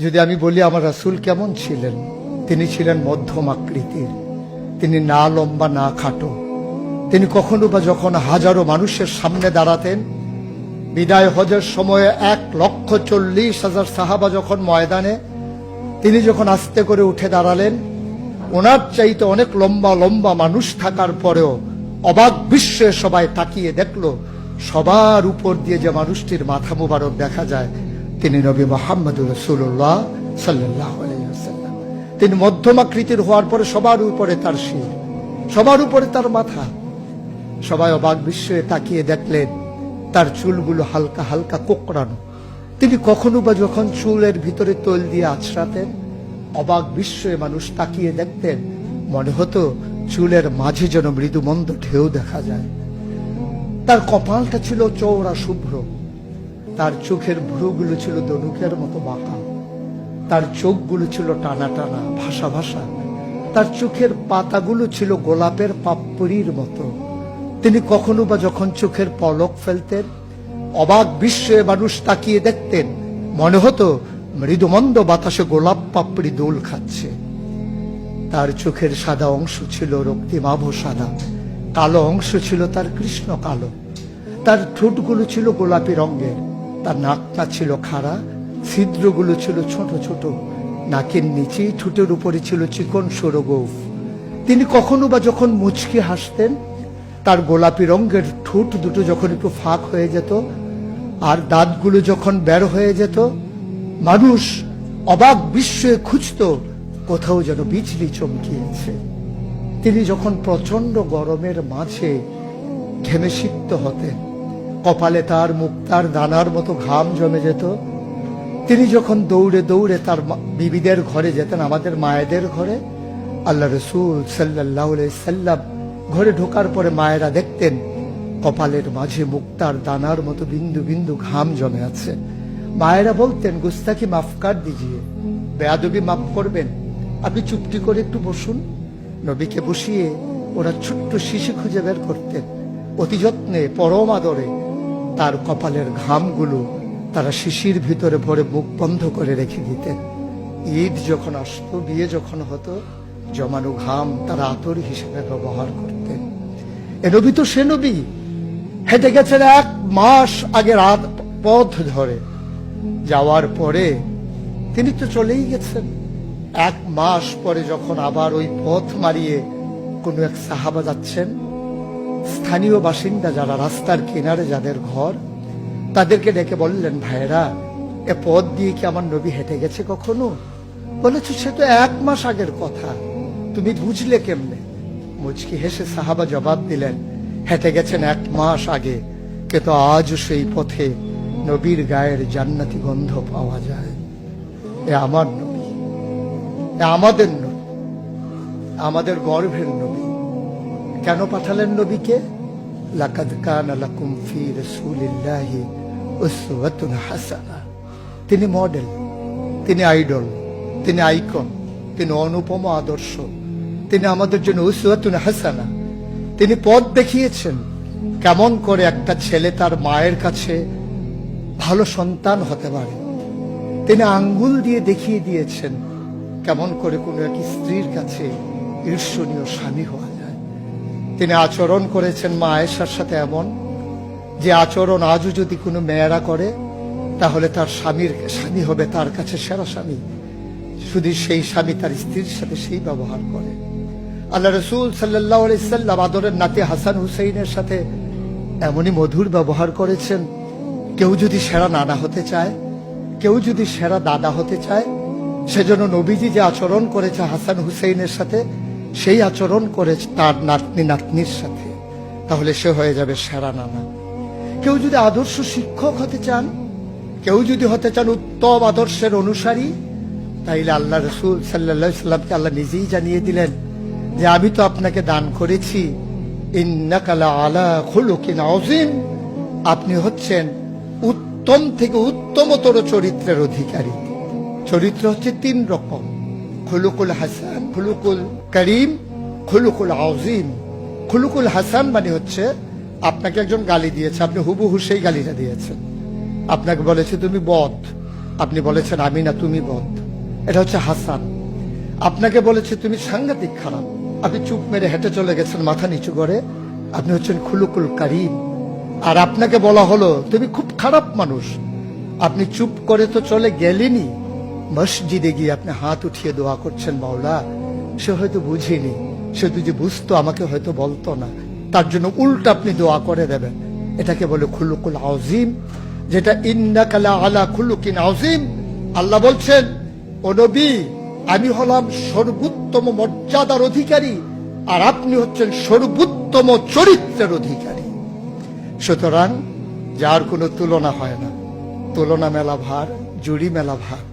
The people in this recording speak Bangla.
যদি আমি বলি আমার রাসূল কেমন ছিলেন, তিনি ছিলেন মধ্যম আকৃতির, তিনি না লম্বা না খাটো। তিনি কখনো বা যখন হাজারো মানুষের সামনে দাঁড়াতেন, বিদায় হজের সময়ে 1,40,000 সাহাবা যখন ময়দানে, তিনি যখন আস্তে করে উঠে দাঁড়ালেন, ওনার চাইতে অনেক লম্বা লম্বা মানুষ থাকার পরেও অবাক বিশ্বে সবাই তাকিয়ে দেখলো সবার উপর দিয়ে যে মানুষটির মাথা মুবারক দেখা যায়, তিনি নবী মুহাম্মদুর রাসূলুল্লাহ সাল্লাল্লাহু আলাইহি ওয়াসাল্লাম। তিনি মধ্যম আকৃতির হওয়ার পরে সবার উপরে তার শির, সবার উপরে তার মাথা। সবাই অবাক বিস্ময়ে তাকিয়ে দেখলেন তার চুলগুলো হালকা হালকা কোঁকড়ানো। তিনি কখনো বা যখন চুলের ভিতরে তৈল দিয়ে আছড়াতেন, অবাক বিস্ময়ে মানুষ তাকিয়ে দেখতেন, মনে হতো চুলের মাঝে যেন মৃদুমন্দ ঢেউ দেখা যায়। তার কপালটা ছিল চওড়া শুভ্র, তার চোখের ভ্রুগুলো ছিল ধনুকের মতো বাঁকা, তার চোখগুলো ছিল টানা টানা ভাসা ভাসা, তার চোখের পাতাগুলো ছিল গোলাপের পাপড়ির মতো। তিনি কখনো বা যখন চোখের পলক ফেলতেন, অবাক বিস্ময়ে মানুষ তাকিয়ে দেখতেন, মনে হতো মৃদুমন্দ বাতাসে গোলাপ পাপড়ি দোল খাচ্ছে। তার চোখের সাদা অংশ ছিল রক্তিমাভ সাদা, কালো অংশ ছিল তার কৃষ্ণ কালো। তার ঠোঁটগুলো ছিল গোলাপি রঙের, তার নাকটা ছিল খাড়া, ছিদ্রগুলো ছিল ছোট ছোট, নাকের নিচে ঠোঁটের উপরে ছিল চিকন সরু গোঁফ। তিনি কখনো বা যখন মুচকি হাসতেন, তার গোলাপি রঙের ঠোঁট দুটো যখন একটু ফাঁক হয়ে যেত আর দাঁতগুলো যখন বের হয়ে যেত, মানুষ অবাক বিস্ময়ে খুঁজত কোথাও যেন বিজলি চমকিয়েছে। তিনি যখন প্রচন্ড গরমের মাঝে ঘেমে সিক্ত হতেন, কপালে তার মুক্তার দানার মতো ঘাম জমে যেত। তিনি যখন দৌড়ে দৌড়ে তার বিবিদের ঘরে যেতেন, আমাদের মায়েদের ঘরে, আল্লাহ রাসূল সাল্লাল্লাহু আলাইহি সাল্লাম ঘরে ঢোকার পরে মায়েরা দেখতেন কপালের মাঝে মুক্তার দানার মতো বিন্দু বিন্দু ঘাম জমে আছে। মায়েরা বলতেন, গুস্তাখি মাফ কর দিজিয়ে, বেয়াদবি মাফ করবেন, আপনি চুপটি করে একটু বসুন। নবীকে বসিয়ে ওরা ছোট্ট শিশি খুঁজে বের করতেন, অতি যত্নে পরম আদরে তার কপালের ঘামগুলো তারা শিশির ভিতরে ভরে মুখ বন্ধ করে রেখে দিতেন। ঈদ যখন আসতো, বিয়ে যখন হতো, জমানো ঘাম তারা আতর হিসেবে ব্যবহার করতেন। এ নবী তো সে নবী, হেঁটে গেছেন 1 মাস আগে রাত পথ ধরে, যাওয়ার পরে তিনি তো চলেই গেছেন। 1 মাস পরে যখন আবার ওই পথ মারিয়ে কোন এক সাহাবা যাচ্ছেন, স্থানীয় বাসিন্দা যারা রাস্তার কিনারে যাদের ঘর, তাদেরকে ডেকে বললেন, ভাইরা এ পথ দিয়ে কি আমার নবী হেঁটে গেছে কখনো? বলেছে, সে তো 1 মাস আগের কথা, তুমি বুঝলে কেমনে? মুচকি হেসে সাহাবা জবাব দিলেন, হেঁটে গেছেন 1 মাস আগে, কিন্তু আজও সেই পথে নবীর গায়ের জান্নাতি গন্ধ পাওয়া যায়। এ আমার নবী, এ আমাদের নবী, আমাদের গর্ভের নবী। কেন পাঠালেন নবীকে? লাকাদ কানা লাকুম ফি রাসূলিল্লাহি উসওয়াতুন হাসানাহ। তিনি মডেল, তিনি আইডল, তিনি আইকন, তিনি অনুপম আদর্শ, তিনি আমাদের জন্য উসওয়াতুন হাসানাহ। তিনি পথ দেখিয়েছেন কেমন করে একটা ছেলে তার মায়ের কাছে ভালো সন্তান হতে পারে। তিনি আঙ্গুল দিয়ে দেখিয়ে দিয়েছেন কেমন করে কোনো এক স্ত্রীর কাছে ঈর্ষণীয় স্বামী হওয়া যায়। তিনি আচরণ করেছেন মা আয়েশার সাথে এমন যে আচরণ আজও যদি কোনো মেয়েরা করে, তাহলে তার স্বামী হবে তার কাছে সেরা স্বামী। শুধু সেই স্বামী তার স্ত্রীর সাথে সেই ব্যবহার করে। আল্লাহ রাসূল সাল্লাল্লাহু আলাইহি সাল্লাম আদরের নাতি হাসান হুসাইনের সাথে এমনই মধুর ব্যবহার করেছেন। কেউ যদি সেরা নানা হতে চায়, কেউ যদি সেরা দাদা হতে চায়, সেজন্য নবীজি যে আচরণ করেছে হাসান হুসাইনের সাথে, সেই আচরণ করেছে তার নাতনি নাতনির সাথে, তাহলে সে হয়ে যাবে সেরা নানা। কেউ যদি আদর্শ শিক্ষক হতে চান, কেউ যদি হতে চান উত্তম আদর্শের অনুসারী, তাইলে আল্লাহ রাসূল সাল্লাল্লাহু আলাইহি সাল্লামকে আল্লাহ নিজেই জানিয়ে দিলেন যে আমি তো আপনাকে দান করেছি, ইন্নাকা লাআলা খুলুকিন আযীম, আপনি হচ্ছেন উত্তম থেকে উত্তমতর চরিত্রের অধিকারী। চরিত্র হচ্ছে 3 রকম, খুলুকুল হাসান, খুলুকুল করিম, খুলুকুল আযীম। খুলুকুল হাসান মানে হচ্ছে আপনাকে একজন গালি দিয়েছে, আপনি হুবহু সেই গালিটা দিয়েছেন। আপনাকে বলেছে তুমি বদ, আপনি বলেছেন আমি না, তুমি বদ। এটা হচ্ছে হাসান। আপনাকে বলেছে তুমি সাংঘাতিক খারাপ, আপনি চুপ মেরে হেঁটে চলে গেছেন মাথা নিচু করে, আপনি হচ্ছেন খুলুকুল কারিম। আর আপনাকে বলা হলো তুমি খুব খারাপ মানুষ, আপনি চুপ করে তো চলে গেলেনি, মসজিদে গিয়ে আপনি হাত উঠিয়ে দোয়া করছেন, মাওলা সে হয়তো বুঝিনি, সে যদি বুঝতো আমাকে হয়তো বলতো না, তার জন্য উল্টা আপনি দোয়া করে দেবেন। এটাকে বলে খুলুকুল আযীম, যেটা ইন্নাকা লা আলা খুলুকিন আযীম। আল্লাহ বলছেন, ও নবী, আমি হলাম সর্বোত্তম মর্যাদার অধিকারী, আর আপনি হচ্ছেন সর্বোত্তম চরিত্রের অধিকারী। সুতরাং যার কোনো তুলনা হয় না, তুলনা মেলা ভার, জুড়ি মেলা ভার।